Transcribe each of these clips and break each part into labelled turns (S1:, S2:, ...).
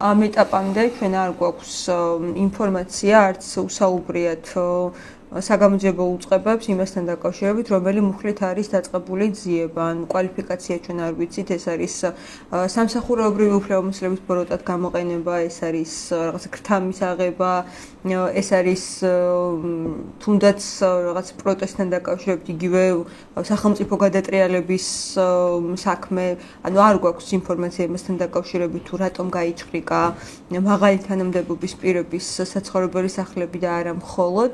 S1: ამ ეტაპამდე ჩვენ არ გვაქვს ინფორმაცია, არც უსაუბრიათ საგამოძიებო უწყებებს იმასთან დაკავშირებით, რომელი მუხლით არის დაწყებული ძიება, ან კვალიფიკაცია ჩვენ არ ვიცით, ეს არის სამსახურეობრივი უფლებამოსილების ბოროტად გამოყენება, ეს არის რაღაცა ქრთამის აღება, ეს არის თუნდაც რაღაც პროტესტთან დაკავშირებით იგივე სახელმწიფო გადატრიალების საქმე, ანუ არ გვაქვს ინფორმაცია იმასთან დაკავშირებით, თუ რატომ გაიჩხრიკა მაღალი თანამდებობის პირების საცხოვრებელი სახლები და არა მხოლოდ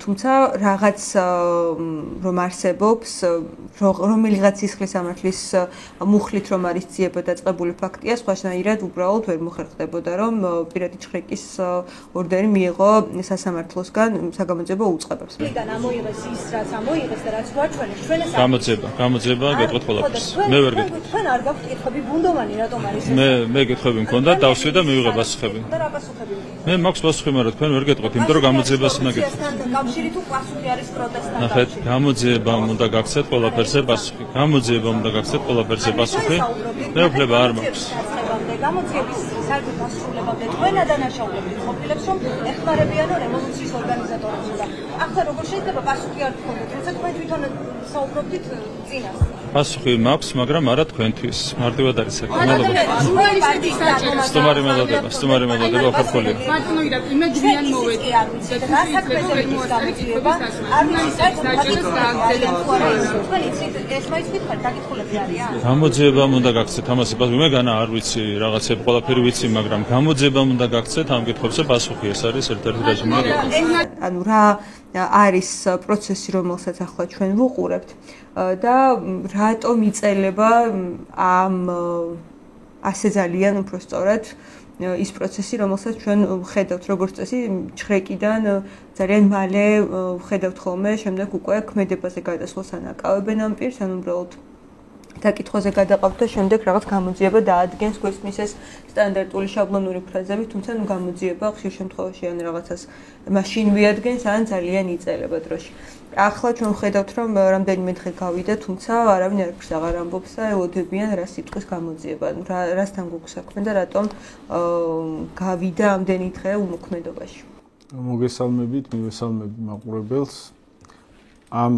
S1: თუმცა რაღაც რომ არსებობს რომელიღაც სისხლის სამართლის მუხლით რომ არის ძიება დაწყებული ფაქტია სხვანაირად უბრალოდ ვერ მოხერხდებოდა რომ პირადი ჩხრიკის ორდერი მიიღო სასამართლოსგან საგამოძიებო უწყებებს.Იდან
S2: ამოიღეს ის რაც ამოიღეს და რაც გვაჩვენეს ჩვენ ეს
S3: გამოძიება გეტყვით ყველაფერს. მე ვერ გეტყვით.
S2: ჩვენ არ გაქვთ კითხვები ბუნდოვანი რატომ არის ეს?
S3: მე კითხვები მქონდა დავსვი და მივიღე პასუხები.
S2: და რა პასუხები?
S3: მე მაქვს პასუხი, მაგრამ თქვენ ვერ გეტყვით, იმიტომ რომ გამოძიებას უნდა გეტყვით.
S2: კავშირი თუ პასუხი არის პროტესტთან.
S3: ნახეთ, გამოძიებამ უნდა გაქცეთ ყველაფერზე პასუხი. გამოძიებამ უნდა გაქცეთ ყველაფერზე პასუხი. მე უფლება არ მაქვს.
S2: გამოძიების საერთოდ დასრულებამდე თქვენ ადანაშაულებთ ყოფილებს რომ ეხმარებიან რევოლუციის ორგანიზატორებს და ახლა როგორ შეიძლება პასუხი არ გქონდეთ, როცა თქვენ თვითონ საუბრობთ წინას.
S3: პასუხი მაქვს, მაგრამ არა თქვენთვის. მარტივად არის ეს. სტუმარი მელოდება ხარხოლია.
S4: მართლმოიდა იმედიან მოვედი.
S3: გამოძიებამ უნდა გაქცეთ ამას პასუხი. მე განა არ ვიცი რაღაცები ყველაფერი ვიცი, მაგრამ გამოძიებამ უნდა გაქცეთ ამ კითხვებზე პასუხი. ეს არის ერთ-ერთი დაჟინებული.
S1: ანუ რა არის პროცესი, რომელსაც ახლა ჩვენ ვუყურებთ და რატომ იწელება ამ ასე ძალიან უпростоრად ის პროცესი, რომელსაც ჩვენ ხედავთ როგორც წესი ჩხრეკიდან ძალიან მალე ხედავთ ხოლმე, შემდეგ უკვე ქმედებაზე გადასვლას ანაკავებენ ამ პირს, ან უბრალოდ დაკითხვაზე გადაყავთ და შემდეგ რაღაც გამოძიება დაადგენს გვესმის ეს სტანდარტული შაბლონური ფრაზები, თუმცა ნუ გამოძიება ხშირ შემთხვევაში ან რაღაცას მაშინ მიადგენს, ან ძალიან იწელება დროში. ახლა ჩვენ ხედავთ რომ რამდენიმე დღე გავიდა, თუმცა არავინ არაფერს აღარ ამბობს და ელოდებიან რა სიტყვის გამოძიება, ანუ რასთან გვაქვს საქმე და რატომ გავიდა ამდენი დღე უმოქმედობაში.
S5: მოგესალმებით, მივესალმები მაყურებელს. ამ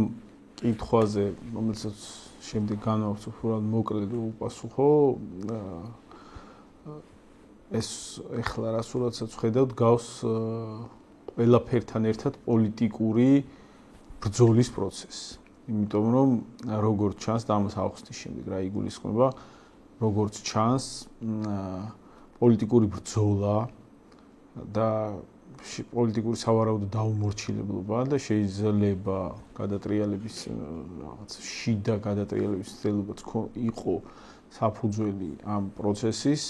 S5: კითხვაზე, რომელსაც შემდეგ განვაქვს უფრო მოკლედ უპასუხო, ეს ეხლა რასურათაც ხედავთ გავს ყველაფერთან ერთად პოლიტიკური ბრძოლის პროცესი. იმიტომ რომ როგორც ჩანს და ამას აუხსნის შემდეგ რა იგულისხმება, როგორც ჩანს პოლიტიკური ბრძოლა და პოლიტიკური სავარაუდო დაუმორჩილებლობა და შეიძლება გადატრიალების რაღაც შიდა გადატრიალების ცდილობაც იყო საფუძველი ამ პროცესის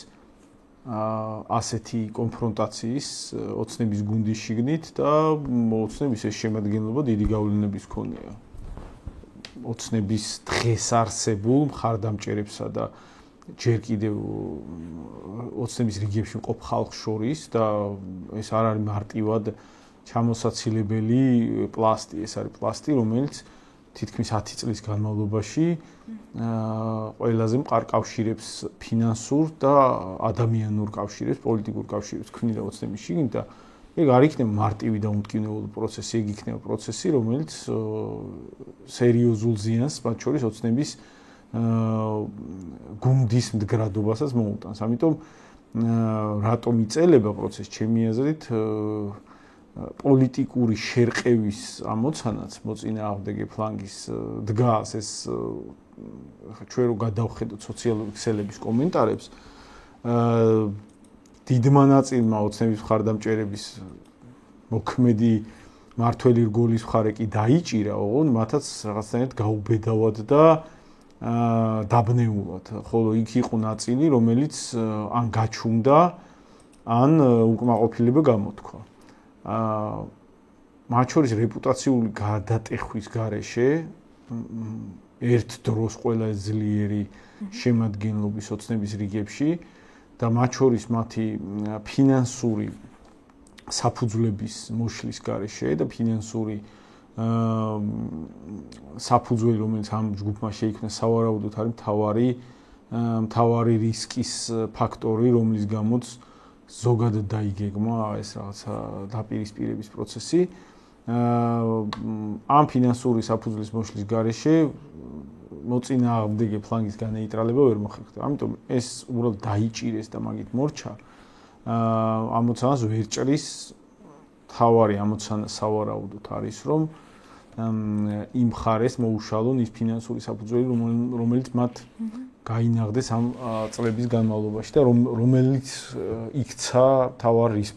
S5: ასეთი კონფრონტაციის ოცნების გუნდის შიგნით და ოცნების ეს შემადგენლობა დიდი გავლენების მქონია. ოცნების დღეს არსებულ მხარდამჭერებსა და ჯერ კიდევ ოცნების რიგებში მყოფ ხალხს შორის და ეს არ არის მარტივად ჩამოსაცილებელი პლასტი, ეს არის პლასტი, რომელიც თითქმის 10 წლის განმავლობაში ყველაზე მყარ კავშირებს ფინანსურ და ადამიანურ კავშირებს, პოლიტიკურ კავშირებს ქმნიდა ოცნების შიგნით და ეგ არ იქნება მარტივი და უმტკივნეული პროცესი, ეგ იქნება პროცესი, რომელიც სერიოზულ ზიანს მათ შორის ოცნების გუნდის მდგრადობასაც მოუტანს. ამიტომ რატომ იწელება პროცესი ჩემი აზრით პოლიტიკური შერყევის ამოცანაც მოწინააღმდეგე ფლანგის დგას ეს ჩვენ რო გადავხედოთ სოციალური ქსელების კომენტარებს დიდმა ნაწილმა ოცნების მხარდამჭერების მოქმედი მართველი რგოლის მხარე კი დაიჭირა, ოღონდ მათაც რაღაცნაირად გაუბედავად და დაბნეულად, ხოლო იქ იყო ნაწილი, რომელიც ან გაჩუმდა, ან უკმაყოფილება გამოთქვა. მათ შორის რეპუტაციული გადატეხვის გარეშე ერთ დროს ყველა ძლიერი შემადგენლობის ოცნების რიგებში და მათ შორის მათი ფინანსური საფუძვლების მოშლის გარეშე და ფინანსური საფუძველი, რომელიც ამ ჯგუფმა შეიქმნა, სავარაუდოდ არის მთავარი რისკის ფაქტორი, რომლის გამოც ზოგადად დაიგეგმა ეს რაღაცა დაპირისპირების პროცესი. ამ ფინანსური საფუძვლის მოშლის გარეშე მოწინააღმდეგე ფლანგის განეიტრალება ვერ მოხერხდა. ამიტომ ეს უბრალოდ დაიჭირეს და მაგით მორჩა. ამოცანას ვერ ჭრის თავარი ამოცანა სავარაუდოდ არის რომ იმ ხარეს მოუშალონ ის ფინანსური საფუძველი რომელიც მათ გაინაღდეს ამ წლების განმავლობაში და რომელიც იქცა თავარ რისკ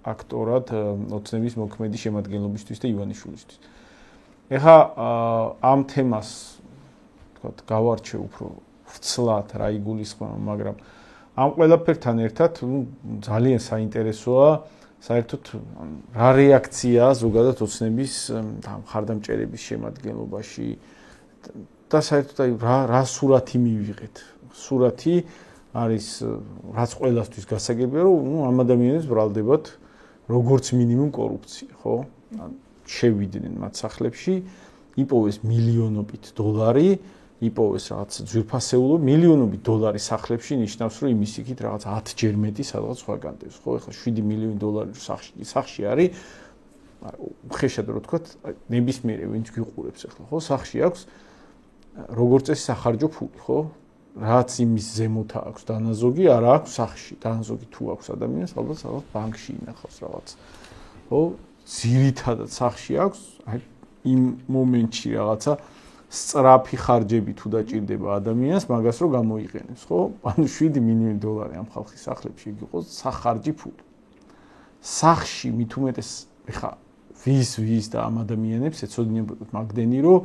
S5: ფაქტორად ოცნების მოქმედი შემადგენლობისთვის და ივანიშვილისთვის. ეხლა ამ თემას თქვათ გავარჩევ უფრო ვრცლად რა იგულისხმება, მაგრამ ამ ყველაფერთან ერთად ძალიან საინტერესოა საერთოდ რა რეაქცია ზოგადად ოცნების მხარდამჭერების შემადგენლობაში და საერთოდ აი რა სურათი მივიღეთ. სურათი არის რაც ყველასთვის გასაგებია რომ ამ ადამიანებს ბრალდებათ როგორც მინიმუმ კორუფცია, ხო? შევიდნენ მათ სახლებში, იპოვეს მილიონობით დოლარი, იპოვეს რაღაც ძვირფასეულო მილიონობით დოლარი სახლებში ნიშნავს რომ იმის იქით რაღაც 10 ჯერ მეტი სადღაც სხვა განდევს, ხო? ეხლა 7 მილიონი დოლარი სახლში არის. უხეშად რო თქვა, ნებისმიერი ვინც გიყურებს ახლა, ხო? სახლში აქვს როგორც ეს სახარჯო ფული, ხო? რაც იმის ზემოთ აქვს დანაზოგი, არა აქვს სახლში. დანაზოგი თუ აქვს ადამიანს, ალბათ ბანკში ინახავს რაღაც. ხო? ძირითადად სახლში აქვს, აი იმ მომენტში რაღაცა სწრაფი ხარჯები თუ დაჭირდება ადამიანს, მაგას რო გამოიყენებს, ხო? ანუ 7 მილიონი დოლარი ამ ხალხის სახლებში იყოს სახარჯი ფული. სახლში მით უმეტეს ეხა ვის და ამ ადამიანებს ეცოდინებოდათ მაგდენი რომ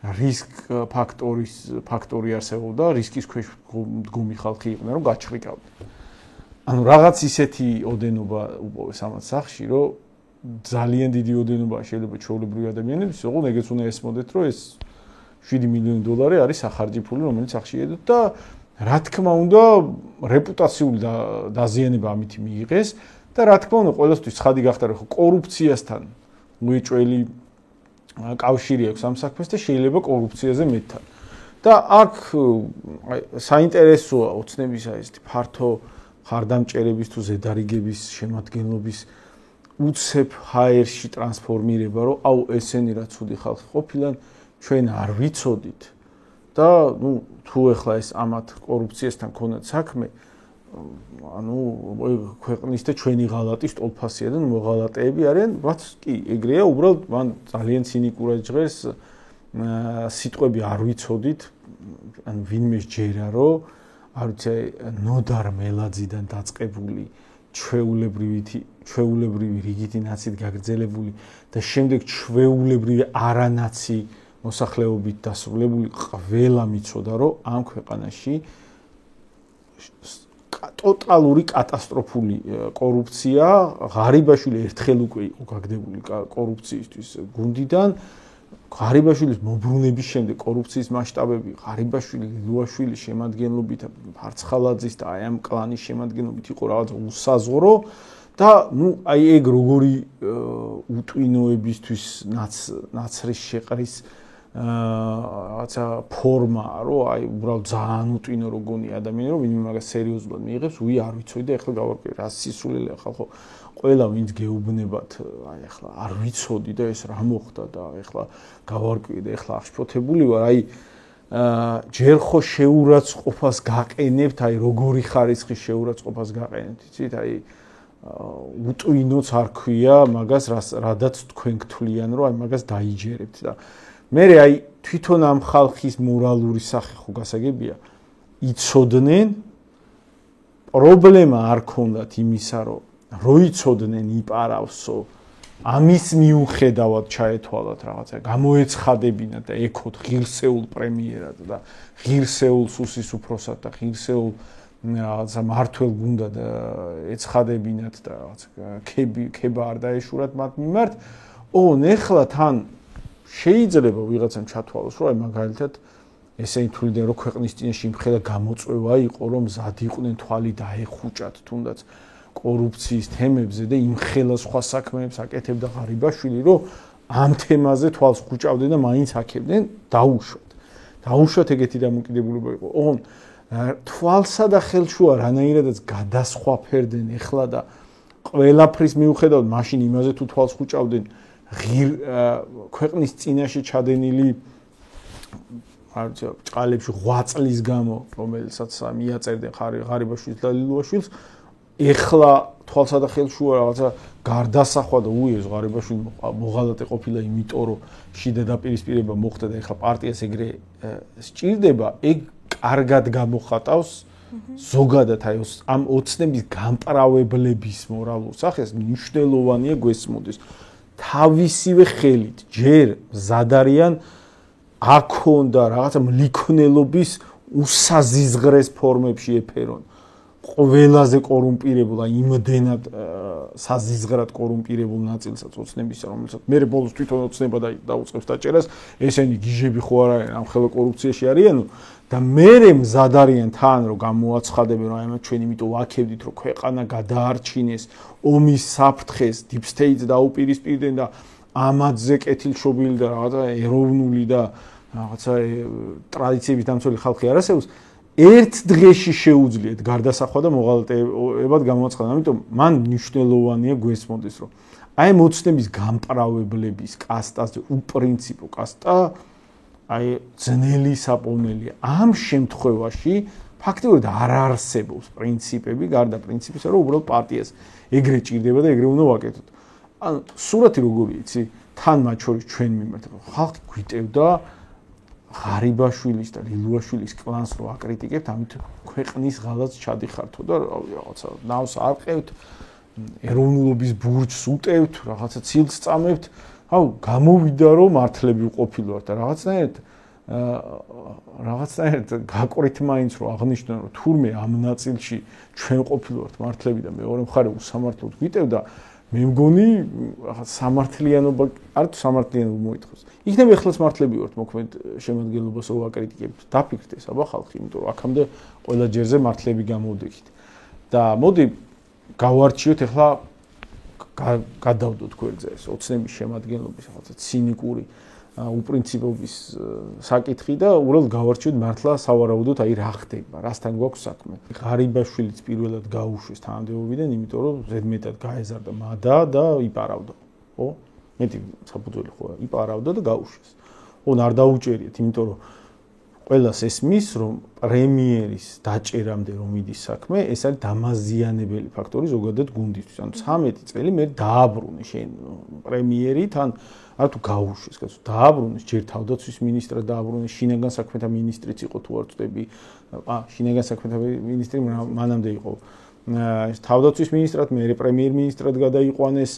S5: რისკ ფაქტორი არსებობდა, რისკის ქვეშ მდგომი ხალხი იყვნენ, რომ გაჩხრიკავდნენ. ანუ რაღაც ისეთი ოდენობა უპოვეს ამათ სახლში, რომ ძალიან დიდი ოდენობა შეიძლება ჩვეულებრივი ადამიანების იყოს, ეგეც უნდა ესმოდეთ, რომ ეს 7 მილიონი დოლარი არის სახარჯი ფული, რომელიც სახლში ედოთ და რა თქმა უნდა, რეპუტაციული დაზიანება ამით მიიღეს და რა თქმა უნდა, ყველასთვის ცხადი გახდა, რომ კორუფციასთან უეჭველი კავშირი აქვს ამ საქმეს და შეიძლება კორუფციაზე მეტთან. და აქ საინტერესოა ოცნების ესეთი ფართო ხარდამჭერების თუ ზედარიგების შემადგენლობის უცებ ჰაერში ტრანსფორმირება, რომ აუ ესენი რა ცუდი ხალხი ყოფილან, ჩვენ არ ვიცოდით და თუ ეხლა ეს ამათ კორუფციასთან ქონათ საქმე, ანუ ქვეყნის და ჩვენი ღალატის ტოლფასია და მოღალატეები არიან, რაც კი ეგრეა, უბრალოდ მან ძალიან ცინიკურად ჟღერს სიტყვები არ ვიცოდით, ანუ ვინმე ჯერა რომ არ ვიცი ნოდარ მელაძიდან დაწყებული ჩვეულებრივი რიგითი ნაცით გაგრძელებული და შემდეგ ჩვეულებრივი არანაცი მოსახლეობით დასრულებული ყველა მიცოდა რომ ამ ქვეყანაში ტოტალური კატასტროფული კორუფცია, ღარიბაშვილი ერთხელ უკვე იყო გაგდებული კორუფციისთვის გუნდიდან, ღარიბაშვილის მობრუნების შემდეგ კორუფციის მასშტაბები, ღარიბაშვილი, ლილუაშვილის შემადგენლობით, ფარცხალაძის და აი ამ კლანის შემადგენლობით იყო რაღაც უსაზღვრო და აი ეგ როგორი უტვინოებისთვის ნაცრის შეყრის რაღაცა ფორმაა, რომ აი უბრალოდ ძალიან უტვინო რო გონი ადამიანი, რომ ვინმე მაგას სერიოზულად მიიღებს, არ ვიცოდი და ახლა გავარკვიე რა სისულელია ხალხო. ყველა ვინც გეუბნებათ, აი ახლა არ ვიცოდი და ეს რა მოხდა და ახლა გავარკვიე და ახლა აღშფოთებული ვარ, აი ჯერ ხო შეურაცხყოფას გაყენებთ, აი როგორი ხარისხის შეურაცხყოფას გაყენებთ, იცით, აი უტვინოც არ ქვია მაგას, რადაც თქვენ გთვლიან, რომ აი მაგას დაიჯერებთ და მე აი თვითონ ამ ხალხის მორალური სახე ხო გასაგებია, იცოდნენ პრობლემა არ ქონდათ იმისა, რომ როიცოდნენ იპარავსო, ამის მიუხედავად ჩაეთვალათ რაღაცა, გამოეცხადებინათ და ეკოთ ღირსეულ პრემიერად და ღირსეულ სუსის უფროსად და ღირსეულ რაღაცა მართველ გუნდად ეცხადებინათ და რაღაცა ქება არ დაეშურათ მათ მიმართ. ეხლა თან შეიძლება ვიღაცამ ჩათვალოს, რომ აი მაგალითად ესენი თვლიდნენ, რომ ქვეყნის წინაშე იმხელა გამოწვევა იყო, რომ მზად იყვნენ თვალი დაეხუჭათ თუნდაც კორუფციის თემებზე და იმხელა სხვა საქმეებს აკეთებდა ღარიბაშვილი, რომ ამ თემაზე თვალს ხუჭავდნენ და მაინც აკეთებდნენ, დაუშვათ ეგეთი დამოკიდებულება იყო. თვალსა და ხელშუა რანაირადაც გადასხვაფერდნენ ეხლა და ყველაფრის მიუხედავად მაშინ იმაზე თუ თვალს ხუჭავდნენ ქვეყნის წინაშე ჩადენილი ჭყალებში 8 წლის გამო რომელსაც მიაწერდნენ ღარიბაშვილს და ლილუაშვილს ეხლა თვალსა და ხელშუა რაღაცა გარდასახვა და უიერს ღარიბაშვილი მოღალატე ყოფილა იმიტომ რომ შიდა დაპირისპირება მოხდა და ეხლა პარტიას ეგრე სჭირდება ეგ კარგად გამოხატავს ზოგადად აი ამ ოცნების გამპრავებლების მორალურ სახეს მნიშვნელოვანია გვესმოდეს თავისივე ხელით ჯერ მზადარიან აქონდა რაღაცა მლიქნელობის უსაზიზღრეს ფორმებში ეფერონ ყველაზე კორუმპირებულ აი იმდენად საზიზღრად კორუმპირებულ ნაწილსაც ოცნებისა რომელსაც მე ბოლოს თვითონ ოცნება დაუწყებს დაჭერას ესენი გიჟები ხო არ არიან ამ ხელო კორუფციაში არიანო და მე მზად არიან თან რომ გამოაცხადებენ რომ აი ჩვენ იმიტომ ვაქებდით რომ ქვეყანა გადაარჩინეს ომის საფრთხეს deep state დაუპირისპირდნენ და ამათზე კეთილშობილი და რაღაცა ეროვნული და რაღაცა ტრადიციების დამცველი ხალხი არ არსებობს ერთ დღეში შეუძლიათ გარდასახვა და მოღალატეებად გამოაცხადნენ. ამიტომ მან მნიშვნელოვანია გვესმოდეს რომ აი მოცნების გამპრავებლების კასტაზე უპრინციპო კასტა აი ძნელი საპოვნელია. ამ შემთხვევაში ფაქტობრივად არ არსებობს პრინციპები, გარდა პრინციპისა, რომ უბრალოდ პარტიას ეგრე ჭირდება და ეგრე უნდა ვაკეთოთ. ანუ სურათი როგორია, იცი? თან მათ შორის ჩვენ მიმართ რომ ხალხი გვიტევდა ღარიბაშვილის და ლილუაშვილის კლანს რო აკრიტიკებთ, ამით ქვეყნის ღალატს ჩადიხართო და რაღაცა ნავს არყევთ, ეროვნულობის ბურჯს უტევთ, რაღაცა ცილს წამებთ. აუ, გამოვიდა რომ მართლები ვყოფილვართ და რაღაცნაირად გაყრით მაინც რომ აღნიშნონ რომ თურმე ამ ნაწილში ჩვენ ყოფილვართ მართლები და მეორე მხარე უსამართლოდ გვიტევდა მე მგონი რაღაც სამართლიანობა არ თუ სამართლიანობა მოითხოვს. იქნებ ეხლაც მართლები ვართ მოქმედ შემადგენლობას რო აკრიტიკებთ. დაფიქრდეს აბა ხალხი, იმიტომ რომ აქამდე ყველა ჯერზე მართლები გამოვდექით. და მოდი გავარჩიოთ ეხლა გადავდოთ გვერდზე ეს ოცნების შემადგენლობის რაღაცა ცინიკური უპრინციპობის საკითხი და უბრალოდ გავარჩიოთ მართლა სავარაუდოდ აი რა ხდება, რასთან გვაქვს საქმე. ღარიბაშვილიც პირველად გაუშვეს თანამდებობიდან, იმიტომ რომ ზედმეტად გაეზარდა მადა და იპარავდა. ხო? მეტი საფუძველი ხო იპარავდა და გაუშვეს. ოღონდ არ დაუჭერიათ, იმიტომ რომ ყველას ესმის, რომ პრემიერის დაჭერამდე რომ მიდის საქმე, ეს არის დამაზიანებელი ფაქტორი ზოგადად გუნდისთვის. ანუ 13 წელი მე დააბრუნე შენ პრემიერი თან არ თუ გაუშვეს, კაცო, დააბრუნეს, ჯერ თავდაცვის მინისტრად დააბრუნეს, შინაგან საქმეთა მინისტრიც იყო თუ არ ვწდები. შინაგან საქმეთა მინისტრი მანამდე იყო. თავდაცვის მინისტრად, მე პრემიერ-მინისტრად გადაიყვანეს.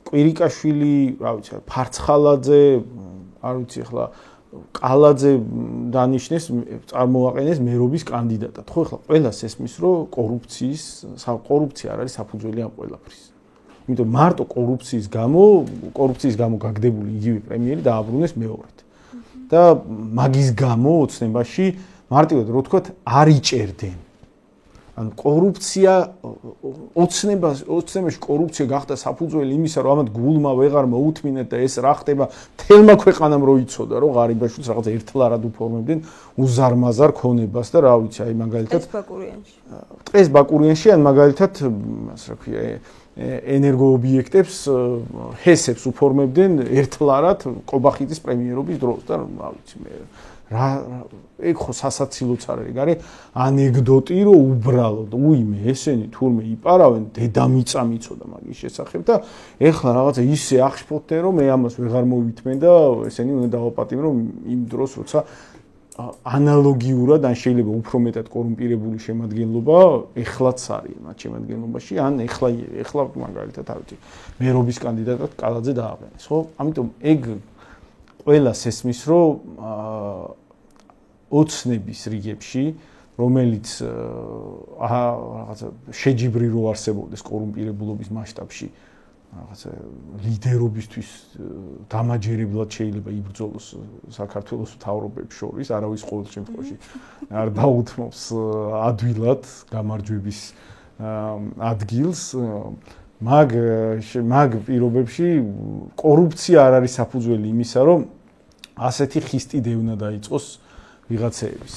S5: კვირიკაშვილი, რა ვიცი, ფარცხალაძე, არ ვიცი ახლა კალაძე დანიშნეს, წარმოაყენეს მერობის კანდიდატად. ხო, ახლა ყველას ესმის, რომ კორუფცია არ არის საფუძველი ამ ყველაფრის. იმიტომ მარტო კორუფციის გამო გაგდებული იგივე პრემიერი დააბრუნეს მეორედ. და მაგის გამო ოცნებაში მარტივად რო ვთქვათ, არ იჭერდნენ. ანუ კორუფცია ოცნებაში კორუფცია გახდა საფუძველი იმისა, რომ ამათ გულმა ვეღარ მოუთმინეთ და ეს რა ხდება, თელმა ქვეყანამ რო იცოდა, რომ ღარიბაშვილს რაღაც ერთლარად უფორმებდნენ უზარმაზარ ქონებას და რა ვიცი, აი მაგალითად ტყეს ბაკურიანში ან მაგალითად ასე რა ქვია ენერგოობიექტებს ჰესებს უფორმებდნენ ერთლარად კობახიძის პრემიერობის დროს და რა ვიცი მე ეგ ხო სასაცილოც არ არის, გარი ანეკდოტი რომ უბრალოდ უიმე ესენი თურმე იპარავენ დედამიწა მიცოდა მაგის შესახებ და ეხლა რაღაცა ისე აღშფოთდნენ რომ მე ამას ვეღარ მოვითმენ და ესენი უნდა დავაპატიმრო იმ დროს როცა ანალოგიურად ან შეიძლება უფრო მეტად კორუმპირებული შემადგენლობა ეხლაც არის მათ შემადგენლობაში ან ეხლა მაგალითად არ ვიცი მერობის კანდიდატად კალაძე დააყენეს ხო ამიტომ ეგ ყველას ესმის რომ ოცნების რიგებში რომელიც რაღაცა შეჯიბრი რო არსებობდეს კორუმპირებულობის მასშტაბში რაღაცა ლიდერობისთვის დამაჯერებლად შეიძლება იბრძოლოს საქართველოს მთავრობებს შორის არავის ყოველ შემთხვევაში არ დაუთმობს ადვილად გამარჯვების ადგილს მაგ პირობებში კორუფცია არ არის საფუძველი იმისა რომ ასეთი ხისტი დევნა დაიწყოს ვიღაცეების